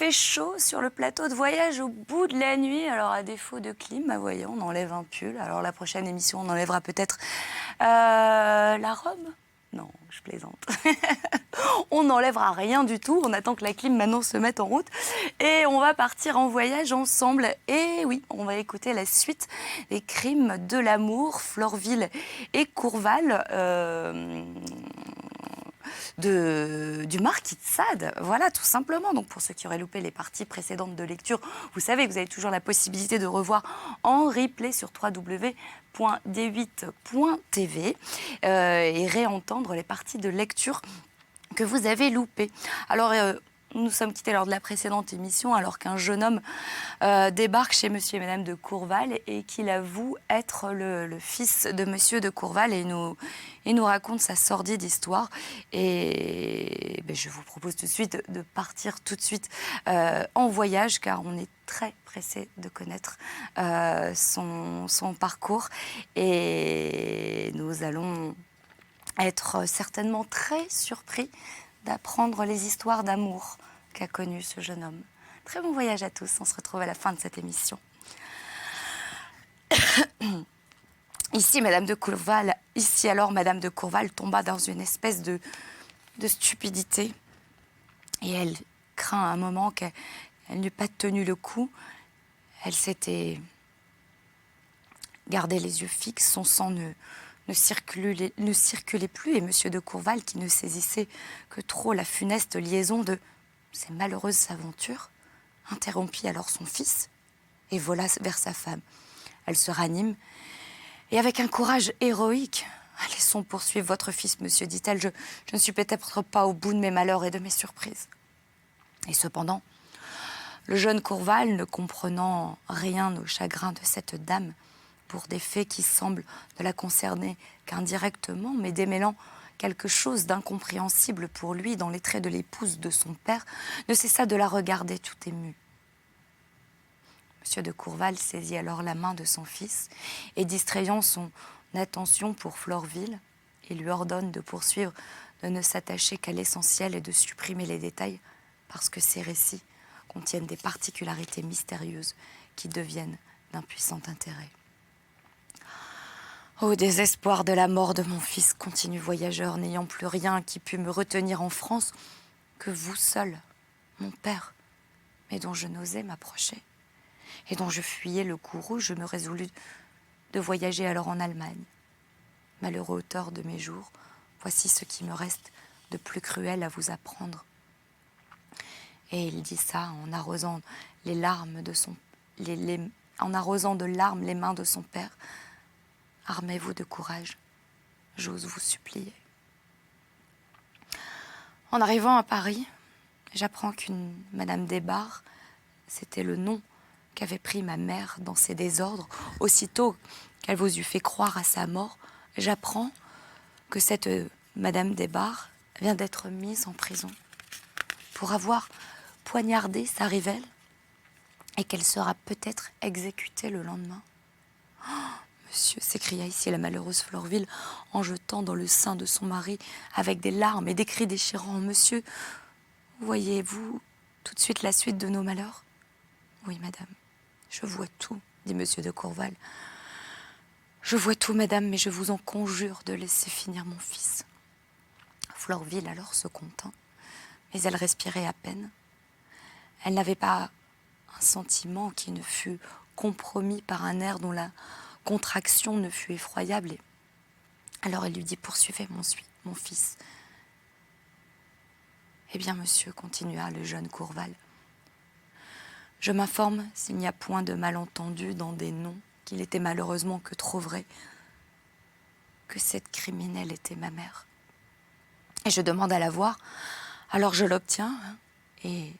fait chaud sur le plateau de voyage au bout de la nuit. Alors, à défaut de clim, bah, voyez, on enlève un pull. Alors, la prochaine émission, on enlèvera peut-être la robe. Non, je plaisante. On n'enlèvera rien du tout. On attend que la clim maintenant se mette en route. Et on va partir en voyage ensemble. Et oui, on va écouter la suite des crimes de l'amour, Florville et Courval. Du marquis de Sade, voilà, tout simplement. Donc, pour ceux qui auraient loupé les parties précédentes de lecture, vous savez que vous avez toujours la possibilité de revoir en replay sur www.d8.tv et réentendre les parties de lecture que vous avez loupées. Alors, nous sommes quittés lors de la précédente émission alors qu'un jeune homme débarque chez monsieur et madame de Courval et qu'il avoue être le fils de monsieur de Courval et nous raconte sa sordide histoire. Et ben, je vous propose tout de suite de partir tout de suite en voyage car on est très pressé de connaître son parcours et nous allons être certainement très surpris d'apprendre les histoires d'amour qu'a connues ce jeune homme. Très bon voyage à tous, on se retrouve à la fin de cette émission. Ici, Madame de Courval, Madame de Courval tomba dans une espèce de stupidité et elle craint un moment qu'elle n'eût pas tenu le coup. Elle s'était gardé les yeux fixes, son sang ne circulait plus et monsieur de Courval, qui ne saisissait que trop la funeste liaison de ces malheureuses aventures, interrompit alors son fils et vola vers sa femme. Elle se ranime et avec un courage héroïque, « Laissons poursuivre votre fils, monsieur, dit-elle. Je ne suis peut-être pas au bout de mes malheurs et de mes surprises. » Et cependant, le jeune Courval, ne comprenant rien au chagrin de cette dame, pour des faits qui semblent ne la concerner qu'indirectement, mais démêlant quelque chose d'incompréhensible pour lui dans les traits de l'épouse de son père, ne cessa de la regarder tout ému. Monsieur de Courval saisit alors la main de son fils et, distrayant son attention pour Florville, il lui ordonne de poursuivre, de ne s'attacher qu'à l'essentiel et de supprimer les détails, parce que ces récits contiennent des particularités mystérieuses qui deviennent d'un puissant intérêt. Au désespoir de la mort de mon fils, continue voyageur, n'ayant plus rien qui pût me retenir en France, que vous seul, mon père, mais dont je n'osais m'approcher, et dont je fuyais le courroux, je me résolus de voyager alors en Allemagne. Malheureux auteur de mes jours, voici ce qui me reste de plus cruel à vous apprendre. Et il dit ça en arrosant les larmes de son, en arrosant de larmes les mains de son père. Armez-vous de courage, j'ose vous supplier. En arrivant à Paris, j'apprends qu'une Madame Desbarres, c'était le nom qu'avait pris ma mère dans ses désordres, aussitôt qu'elle vous eut fait croire à sa mort, j'apprends que cette Madame Desbarres vient d'être mise en prison pour avoir poignardé sa rivelle et qu'elle sera peut-être exécutée le lendemain. Monsieur, s'écria ici la malheureuse Florville en jetant dans le sein de son mari avec des larmes et des cris déchirants. Monsieur, voyez-vous tout de suite la suite de nos malheurs? Oui, madame, je vois tout, dit monsieur de Courval. Je vois tout, madame, mais je vous en conjure de laisser finir mon fils. Florville alors se contint, mais elle respirait à peine. Elle n'avait pas un sentiment qui ne fût compromis par un air dont la contraction ne fut effroyable. Et alors elle lui dit « Poursuivez mon fils. » Eh bien, monsieur, continua le jeune Courval, je m'informe s'il n'y a point de malentendu dans des noms, qu'il était malheureusement que trop vrai, que cette criminelle était ma mère. Et je demande à la voir, alors je l'obtiens et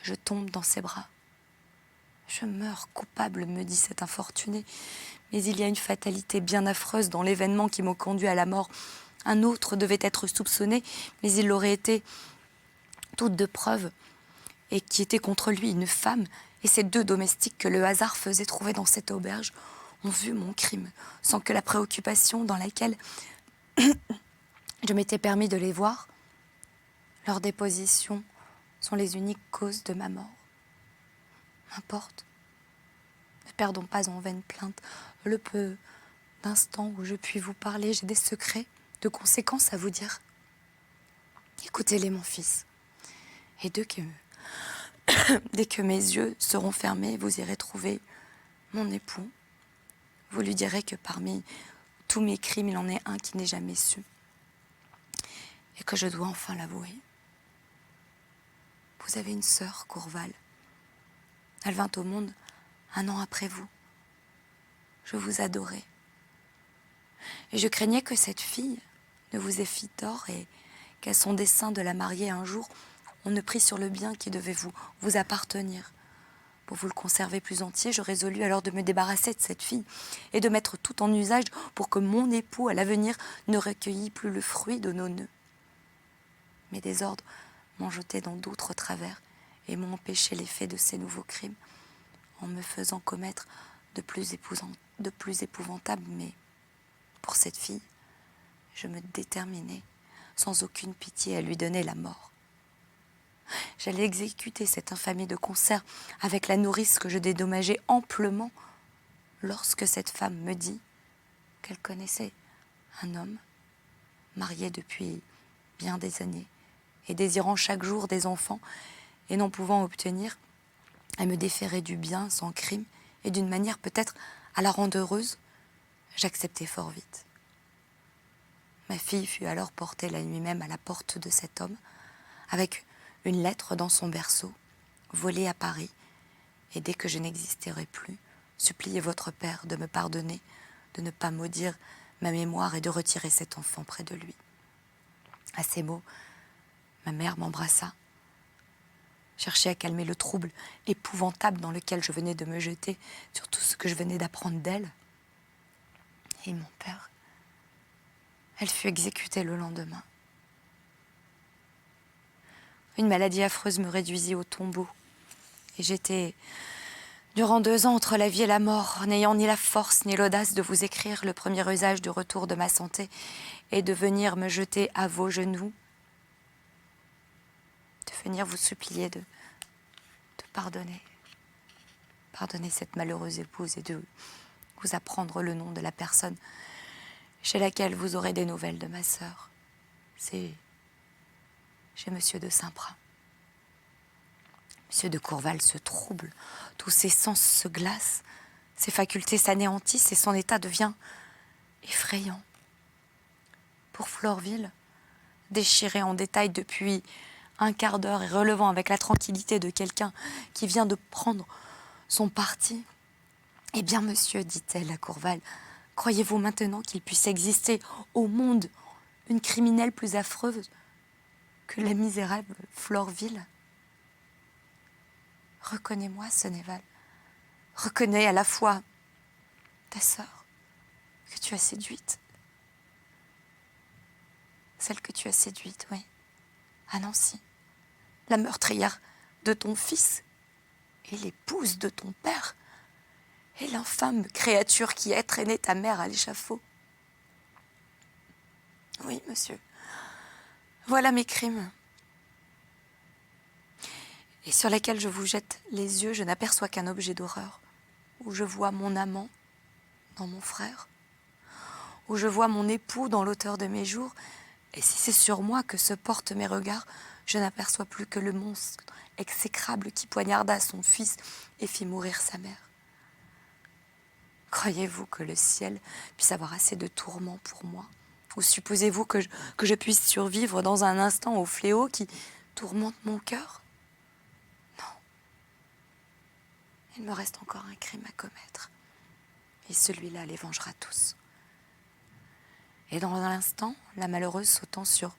je tombe dans ses bras. Je meurs coupable, me dit cet infortuné, mais il y a une fatalité bien affreuse dans l'événement qui m'a conduit à la mort. Un autre devait être soupçonné, mais il l'aurait été toutes de preuves, et qui était contre lui une femme, et ces deux domestiques que le hasard faisait trouver dans cette auberge ont vu mon crime, sans que la préoccupation dans laquelle je m'étais permis de les voir, leur déposition sont les uniques causes de ma mort. N'importe. Ne perdons pas en vaine plainte le peu d'instants où je puis vous parler. J'ai des secrets de conséquences à vous dire. Écoutez-les, mon fils. Et dès que mes yeux seront fermés, vous irez trouver mon époux. Vous lui direz que parmi tous mes crimes, il en est un qui n'est jamais su. Et que je dois enfin l'avouer. Vous avez une sœur, Courval. Elle vint au monde 1 an après vous. Je vous adorais. Et je craignais que cette fille ne vous ait fait tort et qu'à son dessein de la marier un jour, on ne prit sur le bien qui devait vous appartenir. Pour vous le conserver plus entier, je résolus alors de me débarrasser de cette fille et de mettre tout en usage pour que mon époux, à l'avenir, ne recueillît plus le fruit de nos nœuds. Mes désordres m'ont jeté dans d'autres travers et m'ont empêché l'effet de ces nouveaux crimes, en me faisant commettre de plus épouvantables, mais pour cette fille, je me déterminai, sans aucune pitié, à lui donner la mort. J'allais exécuter cette infamie de concert avec la nourrice que je dédommageais amplement, lorsque cette femme me dit qu'elle connaissait un homme marié depuis bien des années et désirant chaque jour des enfants et n'en pouvant obtenir, elle me déférait du bien sans crime et d'une manière peut-être à la rendre heureuse. J'acceptai fort vite. Ma fille fut alors portée la nuit même à la porte de cet homme, avec une lettre dans son berceau, volée à Paris, et dès que je n'existerai plus, suppliez votre père de me pardonner, de ne pas maudire ma mémoire et de retirer cet enfant près de lui. À ces mots, ma mère m'embrassa, cherchait à calmer le trouble épouvantable dans lequel je venais de me jeter sur tout ce que je venais d'apprendre d'elle. Et mon père, elle fut exécutée le lendemain. Une maladie affreuse me réduisit au tombeau. Et j'étais, durant 2 ans, entre la vie et la mort, n'ayant ni la force ni l'audace de vous écrire le premier usage du retour de ma santé et de venir me jeter à vos genoux, de venir vous supplier de pardonner. Pardonner cette malheureuse épouse et de vous apprendre le nom de la personne chez laquelle vous aurez des nouvelles de ma sœur. C'est chez Monsieur de Saint-Prat. Monsieur de Courval se trouble, tous ses sens se glacent, ses facultés s'anéantissent et son état devient effrayant. Pour Florville, déchirée en détail depuis 1/4 d'heure et relevant avec la tranquillité de quelqu'un qui vient de prendre son parti, « Eh bien, monsieur, dit-elle à Courval, croyez-vous maintenant qu'il puisse exister au monde une criminelle plus affreuse que la misérable Florville ? Reconnais-moi, Senneval. Reconnais à la fois ta sœur que tu as séduite. Celle que tu as séduite, oui, à Nancy. La meurtrière de ton fils et l'épouse de ton père. Et l'infâme créature qui a traîné ta mère à l'échafaud. Oui, monsieur, voilà mes crimes. Et sur lesquels je vous jette les yeux, je n'aperçois qu'un objet d'horreur, où je vois mon amant dans mon frère, où je vois mon époux dans l'auteur de mes jours, et si c'est sur moi que se portent mes regards, je n'aperçois plus que le monstre exécrable qui poignarda son fils et fit mourir sa mère. Croyez-vous que le ciel puisse avoir assez de tourments pour moi? Ou supposez-vous que je puisse survivre dans un instant au fléau qui tourmente mon cœur? Non. Il me reste encore un crime à commettre. Et celui-là les vengera tous. Et dans un instant, la malheureuse sautant sur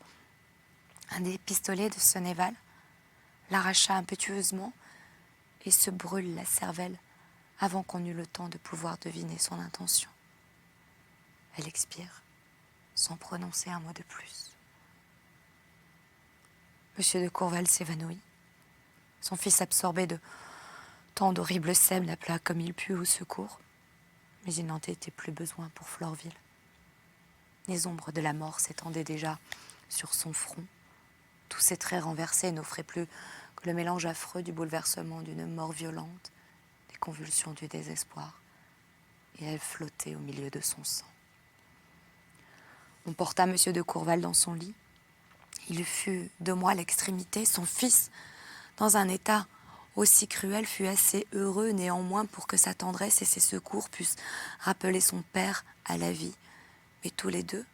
un des pistolets de Senneval, l'arracha impétueusement et se brûle la cervelle avant qu'on eût le temps de pouvoir deviner son intention. Elle expire, sans prononcer un mot de plus. Monsieur de Courval s'évanouit. Son fils, absorbé de tant d'horribles sèmes, l'appela comme il put au secours, mais il n'en était plus besoin pour Florville. Les ombres de la mort s'étendaient déjà sur son front. Tous ses traits renversés n'offraient plus que le mélange affreux du bouleversement d'une mort violente, des convulsions du désespoir, et elle flottait au milieu de son sang. On porta M. de Courval dans son lit. Il fut 2 mois à l'extrémité. Son fils, dans un état aussi cruel, fut assez heureux néanmoins pour que sa tendresse et ses secours puissent rappeler son père à la vie. Mais tous les deux,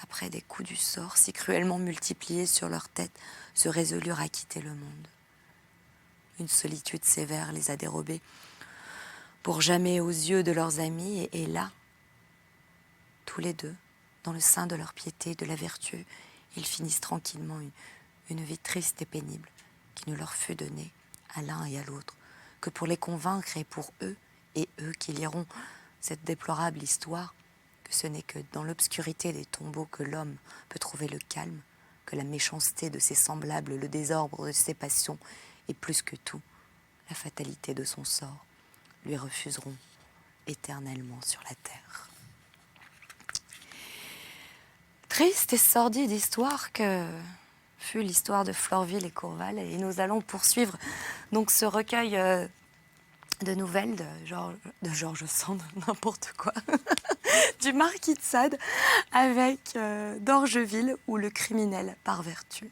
après des coups du sort si cruellement multipliés sur leur tête, se résolurent à quitter le monde. Une solitude sévère les a dérobés pour jamais aux yeux de leurs amis, et là, tous les deux, dans le sein de leur piété et de la vertu, ils finissent tranquillement une vie triste et pénible qui ne leur fut donnée à l'un et à l'autre que pour les convaincre, et pour eux, et eux qui liront cette déplorable histoire, que ce n'est que dans l'obscurité des tombeaux que l'homme peut trouver le calme, que la méchanceté de ses semblables, le désordre de ses passions, et plus que tout, la fatalité de son sort, lui refuseront éternellement sur la terre. Triste et sordide histoire que fut l'histoire de Florville et Courval, et nous allons poursuivre donc ce recueil de nouvelles de George Sand, n'importe quoi, du Marquis de Sade, avec d'Orgeville ou le criminel par vertu.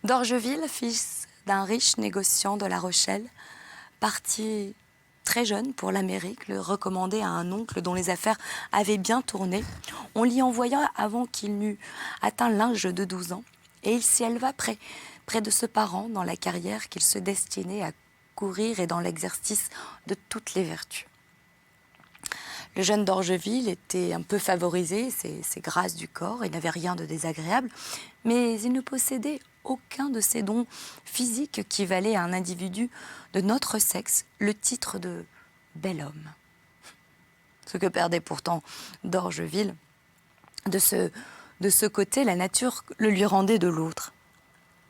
D'Orgeville, fils d'un riche négociant de La Rochelle, parti très jeune pour l'Amérique, le recommandé à un oncle dont les affaires avaient bien tourné. On l'y envoya avant qu'il n'eût atteint l'âge de 12 ans, et il s'y éleva près de ce parent dans la carrière qu'il se destinait à courir et dans l'exercice de toutes les vertus. Le jeune d'Orgeville était un peu favorisé, ses grâces du corps, il n'avait rien de désagréable, mais il ne possédait aucun de ces dons physiques qui valaient à un individu de notre sexe le titre de bel homme. Ce que perdait pourtant d'Orgeville, de ce côté, la nature le lui rendait de l'autre.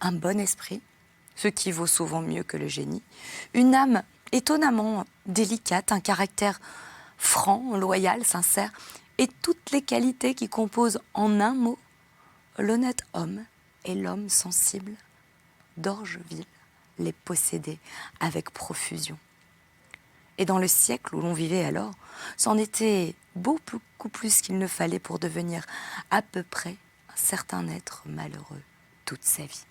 Un bon esprit, ce qui vaut souvent mieux que le génie, une âme étonnamment délicate, un caractère franc, loyal, sincère, et toutes les qualités qui composent en un mot l'honnête homme et l'homme sensible. D'Orgeville les possédait avec profusion. Et dans le siècle où l'on vivait alors, c'en était beaucoup plus qu'il ne fallait pour devenir à peu près un certain être malheureux toute sa vie.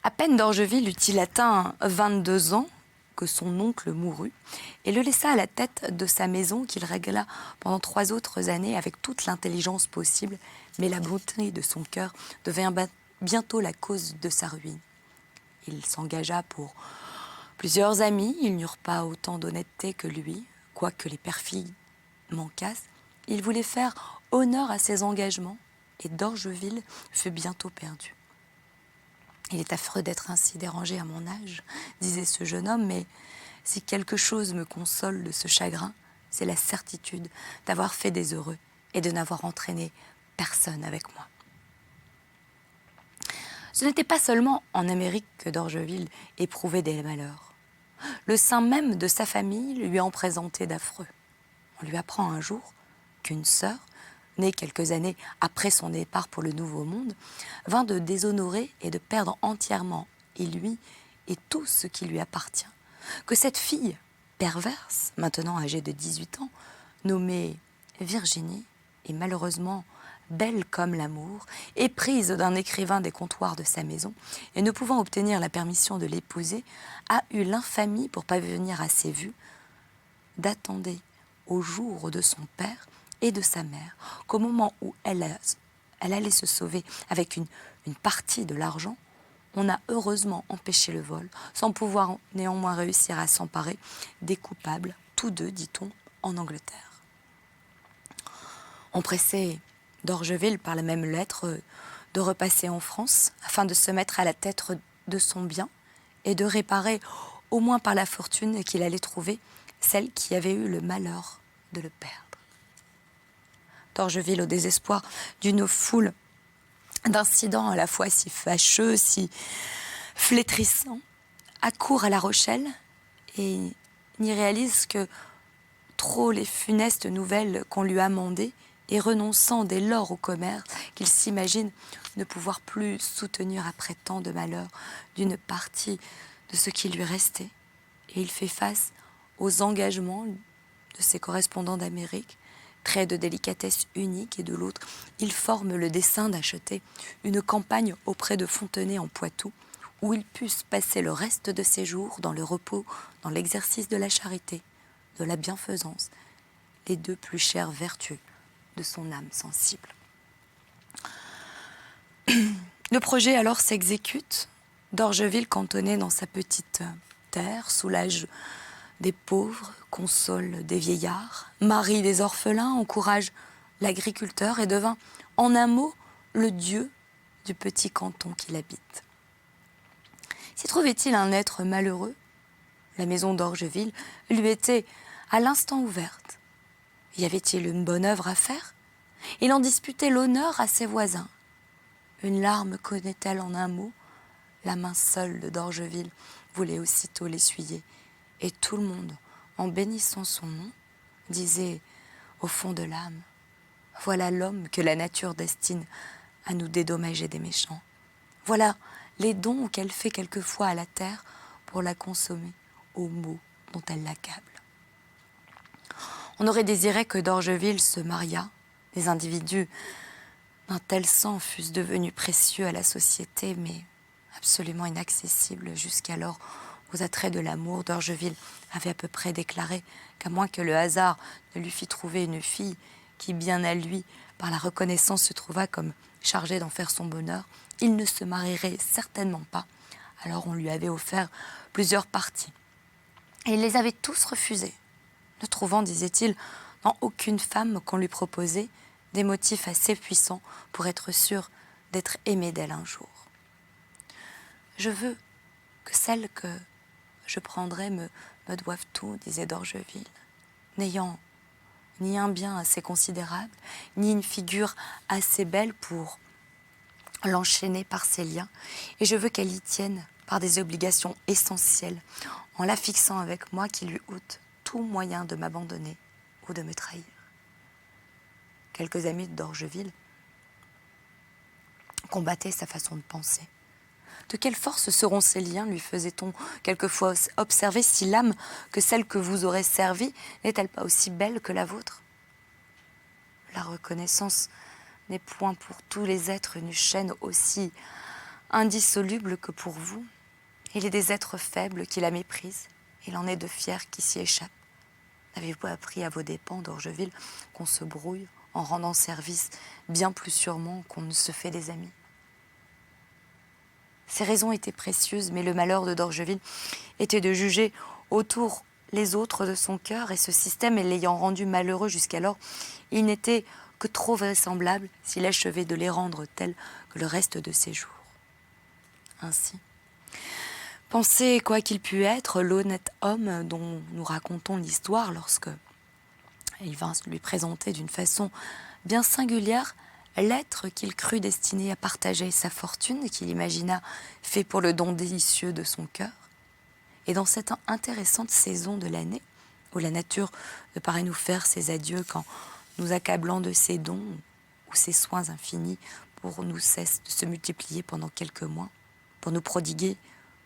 À peine d'Orgeville eut-il atteint 22 ans que son oncle mourut et le laissa à la tête de sa maison qu'il régla pendant 3 autres années avec toute l'intelligence possible, mais la bonté de son cœur devint bientôt la cause de sa ruine. Il s'engagea pour plusieurs amis, ils n'eurent pas autant d'honnêteté que lui, quoique les perfides manquassent. Il voulait faire honneur à ses engagements et d'Orgeville fut bientôt perdu. Il est affreux d'être ainsi dérangé à mon âge, disait ce jeune homme, mais si quelque chose me console de ce chagrin, c'est la certitude d'avoir fait des heureux et de n'avoir entraîné personne avec moi. Ce n'était pas seulement en Amérique que d'Orgeville éprouvait des malheurs. Le sein même de sa famille lui en présentait d'affreux. On lui apprend un jour qu'une sœur, née quelques années après son départ pour le Nouveau Monde, vint de déshonorer et de perdre entièrement, et lui, et tout ce qui lui appartient. Que cette fille perverse, maintenant âgée de 18 ans, nommée Virginie, est malheureusement belle comme l'amour, éprise d'un écrivain des comptoirs de sa maison, et ne pouvant obtenir la permission de l'épouser, a eu l'infamie, pour parvenir à ses vues, d'attendre au jour de son père et de sa mère, qu'au moment où elle allait se sauver avec une partie de l'argent, on a heureusement empêché le vol, sans pouvoir néanmoins réussir à s'emparer des coupables, tous deux, dit-on, en Angleterre. On pressait d'Orgeville par la même lettre de repasser en France, afin de se mettre à la tête de son bien et de réparer, au moins par la fortune qu'il allait trouver, celle qui avait eu le malheur de le perdre. D'Orgeville, au désespoir d'une foule d'incidents à la fois si fâcheux, si flétrissants, accourt à La Rochelle et n'y réalise que trop les funestes nouvelles qu'on lui a mandées et renonçant dès lors au commerce qu'il s'imagine ne pouvoir plus soutenir après tant de malheurs d'une partie de ce qui lui restait. Et il fait face aux engagements de ses correspondants d'Amérique, trait de délicatesse unique, et de l'autre, il forme le dessein d'acheter une campagne auprès de Fontenay en Poitou, où il puisse passer le reste de ses jours dans le repos, dans l'exercice de la charité, de la bienfaisance, les deux plus chères vertus de son âme sensible. Le projet alors s'exécute. D'Orgeville, cantonné dans sa petite terre, soulage des pauvres, console des vieillards, marie des orphelins, encourage l'agriculteur et devint, en un mot, le dieu du petit canton qu'il habite. S'y trouvait-il un être malheureux? La maison d'Orgeville lui était à l'instant ouverte. Y avait-il une bonne œuvre à faire? Il en disputait l'honneur à ses voisins. Une larme connaît-elle en un mot? La main seule de d'Orgeville voulait aussitôt l'essuyer, et tout le monde, en bénissant son nom, disait au fond de l'âme: voilà l'homme que la nature destine à nous dédommager des méchants. Voilà les dons qu'elle fait quelquefois à la terre pour la consommer aux maux dont elle l'accable. On aurait désiré que d'Orgeville se mariât. Les individus d'un tel sang fussent devenus précieux à la société, mais absolument inaccessibles jusqu'alors aux attraits de l'amour. D'Orgeville avait à peu près déclaré qu'à moins que le hasard ne lui fît trouver une fille qui, bien à lui, par la reconnaissance, se trouva comme chargée d'en faire son bonheur, il ne se marierait certainement pas. Alors on lui avait offert plusieurs parties. Et il les avait tous refusés, ne trouvant, disait-il, dans aucune femme qu'on lui proposait des motifs assez puissants pour être sûr d'être aimé d'elle un jour. Je veux que celles que je prendrai me doivent tout, disait d'Orgeville, n'ayant ni un bien assez considérable, ni une figure assez belle pour l'enchaîner par ses liens, et je veux qu'elle y tienne par des obligations essentielles, en la fixant avec moi qui lui ôte tout moyen de m'abandonner ou de me trahir. Quelques amis d'Orgeville combattaient sa façon de penser. De quelle force seront ces liens, lui faisait-on quelquefois observer, si l'âme que celle que vous aurez servie n'est-elle pas aussi belle que la vôtre? La reconnaissance n'est point pour tous les êtres une chaîne aussi indissoluble que pour vous. Il est des êtres faibles qui la méprisent, il en est de fiers qui s'y échappent. N'avez-vous appris à vos dépens, d'Orgeville, qu'on se brouille en rendant service bien plus sûrement qu'on ne se fait des amis? Ces raisons étaient précieuses, mais le malheur de d'Orgeville était de juger autour les autres de son cœur, et ce système l'ayant rendu malheureux jusqu'alors, il n'était que trop vraisemblable s'il achevait de les rendre tels que le reste de ses jours. Ainsi, pensez quoi qu'il pût être l'honnête homme dont nous racontons l'histoire lorsque il vint lui présenter d'une façon bien singulière l'être qu'il crut destiné à partager sa fortune, qu'il imagina fait pour le don délicieux de son cœur. Et dans cette intéressante saison de l'année, où la nature ne paraît nous faire ses adieux qu'en nous accablant de ses dons, où ses soins infinis pour nous cessent de se multiplier pendant quelques mois, pour nous prodiguer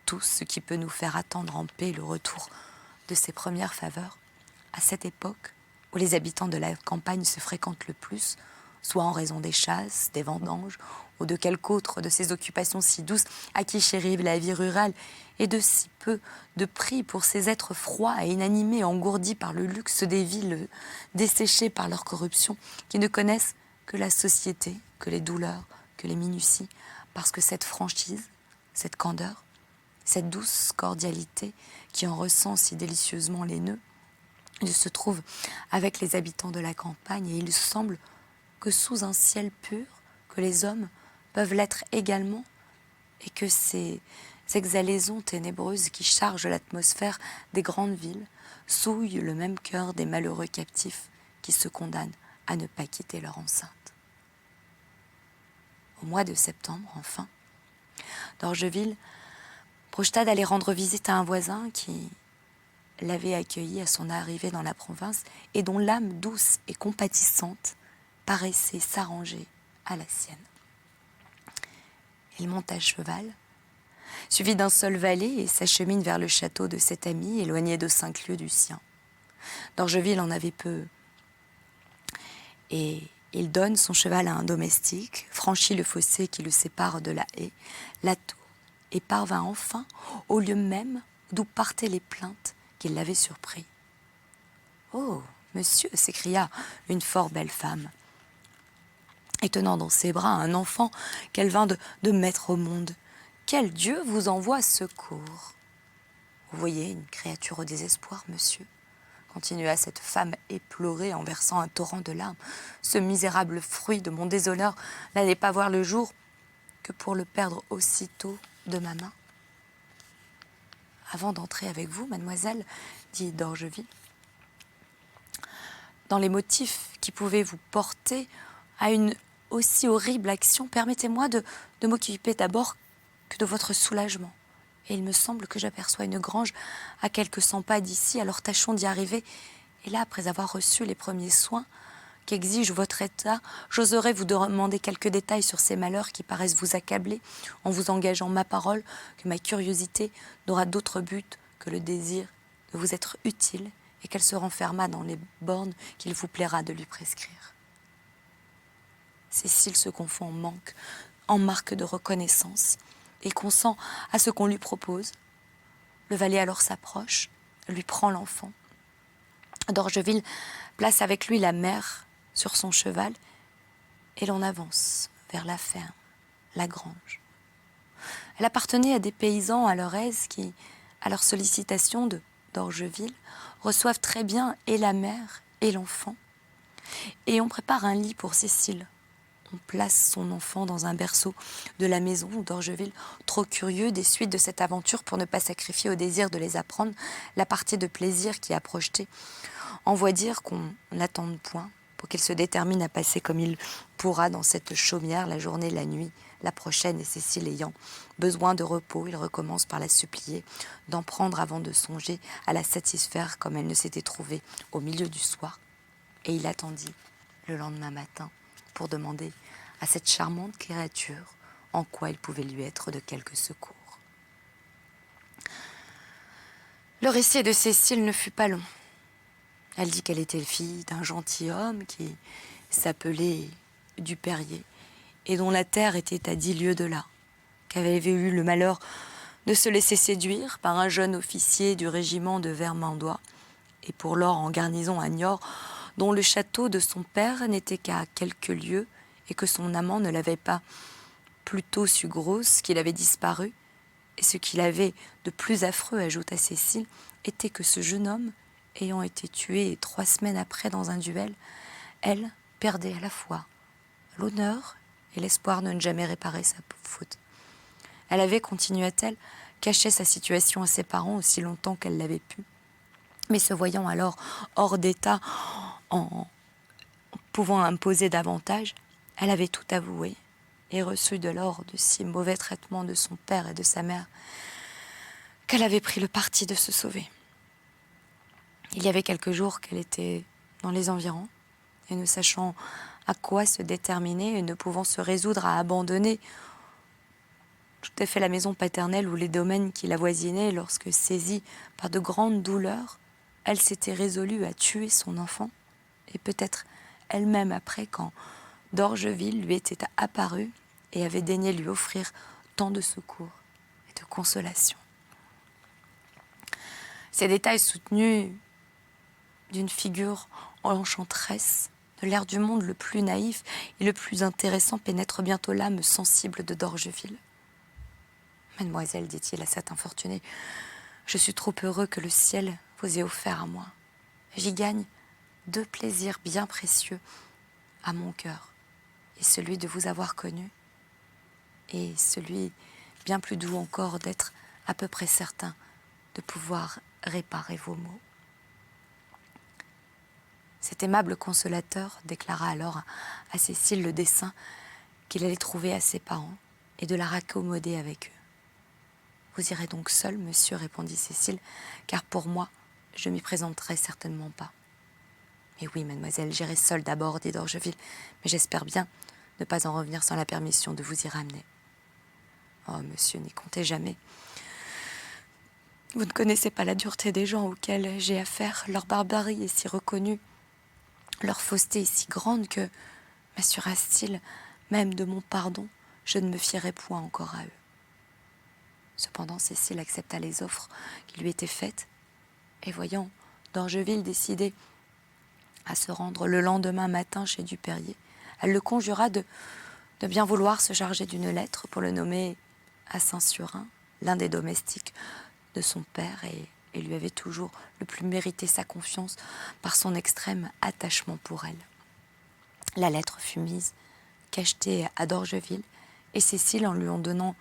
tout ce qui peut nous faire attendre en paix le retour de ses premières faveurs, à cette époque où les habitants de la campagne se fréquentent le plus, soit en raison des chasses, des vendanges, ou de quelque autre de ces occupations si douces à qui chérit la vie rurale, et de si peu de prix pour ces êtres froids et inanimés, engourdis par le luxe des villes, desséchés par leur corruption, qui ne connaissent que la société, que les douleurs, que les minuties, parce que cette franchise, cette candeur, cette douce cordialité qui en ressent si délicieusement les nœuds, il se trouve avec les habitants de la campagne, et il semble que sous un ciel pur, que les hommes peuvent l'être également, et que ces exhalaisons ténébreuses qui chargent l'atmosphère des grandes villes souillent le même cœur des malheureux captifs qui se condamnent à ne pas quitter leur enceinte. Au mois de septembre, enfin, d'Orgeville projeta d'aller rendre visite à un voisin qui l'avait accueilli à son arrivée dans la province et dont l'âme douce et compatissante paraissait s'arranger à la sienne. Il monte à cheval, suivi d'un seul valet, et s'achemine vers le château de cet ami, éloigné de 5 lieues du sien. D'Orgeville en avait peu, et il donne son cheval à un domestique, franchit le fossé qui le sépare de la haie, l'attend, et parvint enfin au lieu même d'où partaient les plaintes qui l'avaient surpris. « Oh, monsieur !» s'écria une fort belle femme, et tenant dans ses bras un enfant qu'elle vint de mettre au monde. « Quel Dieu vous envoie secours !»« Vous voyez une créature au désespoir, monsieur ?» continua cette femme éplorée en versant un torrent de larmes. « Ce misérable fruit de mon déshonneur n'allait pas voir le jour que pour le perdre aussitôt de ma main. » « Avant d'entrer avec vous, mademoiselle, dit d'Orgeville, dans les motifs qui pouvaient vous porter à une aussi horrible action, permettez-moi de m'occuper d'abord que de votre soulagement. Et il me semble que j'aperçois une grange à quelques 100 pas d'ici, alors tâchons d'y arriver. Et là, après avoir reçu les premiers soins qu'exige votre état, j'oserai vous demander quelques détails sur ces malheurs qui paraissent vous accabler, en vous engageant ma parole que ma curiosité n'aura d'autre but que le désir de vous être utile et qu'elle se renferma dans les bornes qu'il vous plaira de lui prescrire. » Cécile se confond en marque de reconnaissance et consent à ce qu'on lui propose. Le valet alors s'approche, lui prend l'enfant. D'Orgeville place avec lui la mère sur son cheval et l'on avance vers la ferme, la grange. Elle appartenait à des paysans à leur aise qui, à leur sollicitation d'Orgeville, reçoivent très bien et la mère et l'enfant. Et on prépare un lit pour Cécile. On place son enfant dans un berceau de la maison d'Orgeville, trop curieux des suites de cette aventure pour ne pas sacrifier au désir de les apprendre la partie de plaisir qui a projeté, envoie dire qu'on n'attende point pour qu'il se détermine à passer comme il pourra dans cette chaumière la journée, la nuit, la prochaine, et Cécile ayant besoin de repos, il recommence par la supplier d'en prendre avant de songer à la satisfaire comme elle ne s'était trouvée au milieu du soir. Et il attendit le lendemain matin pour demander à cette charmante créature en quoi il pouvait lui être de quelque secours. Le récit de Cécile ne fut pas long. Elle dit qu'elle était fille d'un gentilhomme qui s'appelait Dupérier et dont la terre était à 10 lieues de là, qu'elle avait eu le malheur de se laisser séduire par un jeune officier du régiment de Vermandois et pour lors en garnison à Niort, dont le château de son père n'était qu'à quelques lieues et que son amant ne l'avait pas plutôt su grosse qu'il avait disparu. Et ce qu'il avait de plus affreux, ajouta Cécile, était que ce jeune homme, ayant été tué 3 semaines après dans un duel, elle perdait à la fois l'honneur et l'espoir de ne jamais réparer sa faute. Elle avait, continua-t-elle, caché sa situation à ses parents aussi longtemps qu'elle l'avait pu. Mais se voyant alors hors d'état, en pouvant imposer davantage, elle avait tout avoué et reçu de l'or de si mauvais traitements de son père et de sa mère qu'elle avait pris le parti de se sauver. Il y avait quelques jours qu'elle était dans les environs et ne sachant à quoi se déterminer et ne pouvant se résoudre à abandonner tout à fait la maison paternelle ou les domaines qui l'avoisinaient lorsque, saisie par de grandes douleurs, elle s'était résolue à tuer son enfant et peut-être elle-même après quand d'Orgeville lui était apparue et avait daigné lui offrir tant de secours et de consolation. Ces détails soutenus d'une figure enchanteresse, de l'air du monde le plus naïf et le plus intéressant pénètrent bientôt l'âme sensible de d'Orgeville. « Mademoiselle, dit-il à cet infortuné, je suis trop heureux que le ciel vous ait offert à moi. J'y gagne 2 plaisirs bien précieux à mon cœur, et celui de vous avoir connu, et celui bien plus doux encore d'être à peu près certain de pouvoir réparer vos maux. » Cet aimable consolateur déclara alors à Cécile le dessein qu'il allait trouver à ses parents et de la raccommoder avec eux. « Vous irez donc seul, monsieur, répondit Cécile, car pour moi, je m'y présenterai certainement pas. » Mais oui, mademoiselle, j'irai seule d'abord, dit d'Orgeville, mais j'espère bien ne pas en revenir sans la permission de vous y ramener. Oh, monsieur, n'y comptez jamais. Vous ne connaissez pas la dureté des gens auxquels j'ai affaire. Leur barbarie est si reconnue, leur fausseté est si grande que, m'assurasse-t-il, même de mon pardon, je ne me fierai point encore à eux. Cependant, Cécile accepta les offres qui lui étaient faites, et voyant d'Orgeville décidé à se rendre le lendemain matin chez Dupérier, elle le conjura de bien vouloir se charger d'une lettre pour le nommer à Saint-Surin, l'un des domestiques de son père, et lui avait toujours le plus mérité sa confiance par son extrême attachement pour elle. La lettre fut mise, cachetée à d'Orgeville, et Cécile, en lui en donnant,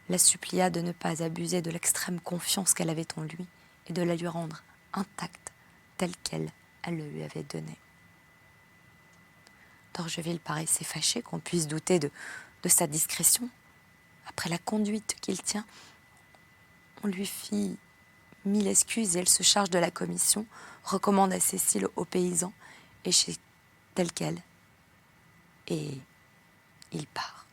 la supplia de ne pas abuser de l'extrême confiance qu'elle avait en lui et de la lui rendre intacte, telle qu'elle le lui avait donnée. d'Orgeville paraissait fâché qu'on puisse douter de sa discrétion. Après la conduite qu'il tient, on lui fit 1000 excuses et elle se charge de la commission, recommande à Cécile aux paysans et chez telle qu'elle. Et il part.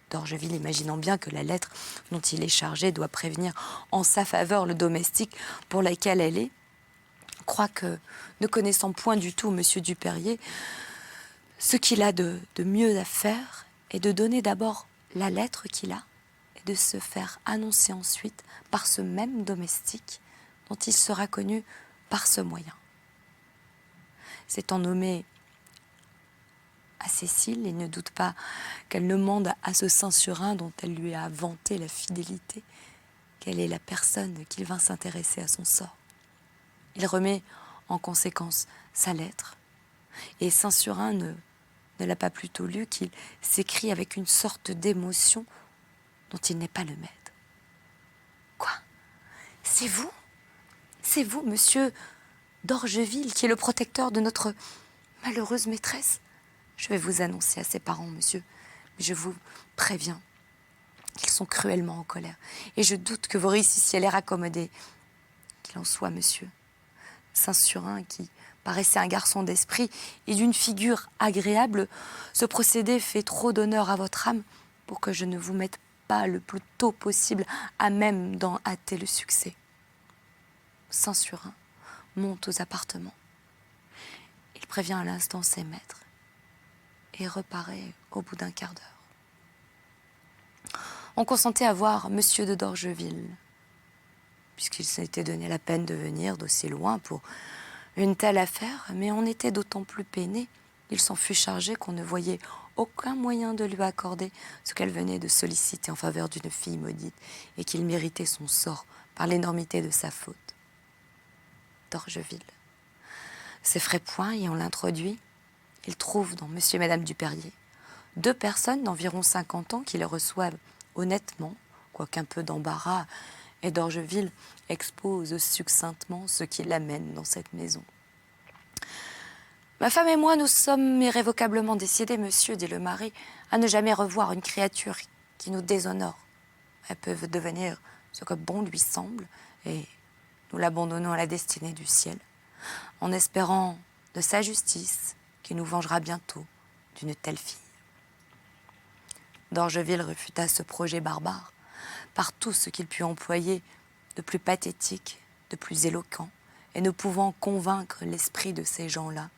d'Orgeville, imaginant bien que la lettre dont il est chargé doit prévenir en sa faveur le domestique pour laquelle elle est, croit que, ne connaissant point du tout M. Dupérier, ce qu'il a de mieux à faire est de donner d'abord la lettre qu'il a et de se faire annoncer ensuite par ce même domestique dont il sera connu par ce moyen. S'étant nommé à Cécile, il ne doute pas qu'elle demande à ce Saint-Surin dont elle lui a vanté la fidélité, quelle est la personne qu'il vint s'intéresser à son sort. Il remet en conséquence sa lettre, et Saint-Surin ne l'a pas plutôt lue qu'il s'écrie avec une sorte d'émotion dont il n'est pas le maître. « Quoi ? C'est vous ? C'est vous, monsieur d'Orgeville, qui est le protecteur de notre malheureuse maîtresse ? Je vais vous annoncer à ses parents, monsieur, mais je vous préviens qu'ils sont cruellement en colère, et je doute que vous réussissiez à les raccommoder. Qu'il en soit, monsieur. Saint-Surin, qui paraissait un garçon d'esprit et d'une figure agréable, ce procédé fait trop d'honneur à votre âme pour que je ne vous mette pas le plus tôt possible à même d'en hâter le succès. » Saint-Surin monte aux appartements. Il prévient à l'instant ses maîtres et reparaît au bout d'un quart d'heure. On consentait à voir monsieur de d'Orgeville, puisqu'il s'était donné la peine de venir d'aussi loin pour une telle affaire, mais on était d'autant plus peiné, il s'en fut chargé qu'on ne voyait aucun moyen de lui accorder ce qu'elle venait de solliciter en faveur d'une fille maudite, et qu'il méritait son sort par l'énormité de sa faute. d'Orgeville s'effraie point et on l'introduit. Il trouve dans monsieur et madame Dupérier 2 personnes d'environ 50 ans qui le reçoivent honnêtement, quoiqu'un peu d'embarras, et d'Orgeville expose succinctement ce qui l'amène dans cette maison. « Ma femme et moi, nous sommes irrévocablement décidés, monsieur, dit le mari, à ne jamais revoir une créature qui nous déshonore. Elle peut devenir ce que bon lui semble, et nous l'abandonnons à la destinée du ciel, en espérant de sa justice qui nous vengera bientôt d'une telle fille. » d'Orgeville refuta ce projet barbare par tout ce qu'il put employer de plus pathétique, de plus éloquent, et ne pouvant convaincre l'esprit de ces gens-là,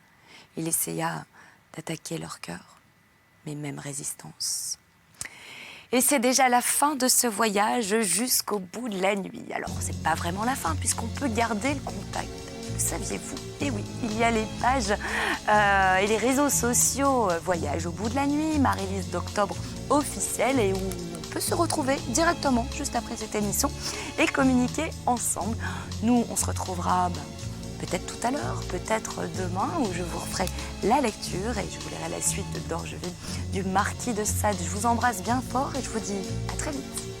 il essaya d'attaquer leur cœur, mais même résistance. Et c'est déjà la fin de ce voyage jusqu'au bout de la nuit. Alors, c'est pas vraiment la fin, puisqu'on peut garder le contact. Le saviez-vous? Et oui, il y a les pages et les réseaux sociaux Voyage au bout de la nuit, Marie-Lise d'Octobre officielle, et où on peut se retrouver directement juste après cette émission et communiquer ensemble. Nous, on se retrouvera peut-être tout à l'heure, peut-être demain, où je vous referai la lecture et je vous lirai la suite d'Orgeville du Marquis de Sade. Je vous embrasse bien fort et je vous dis à très vite.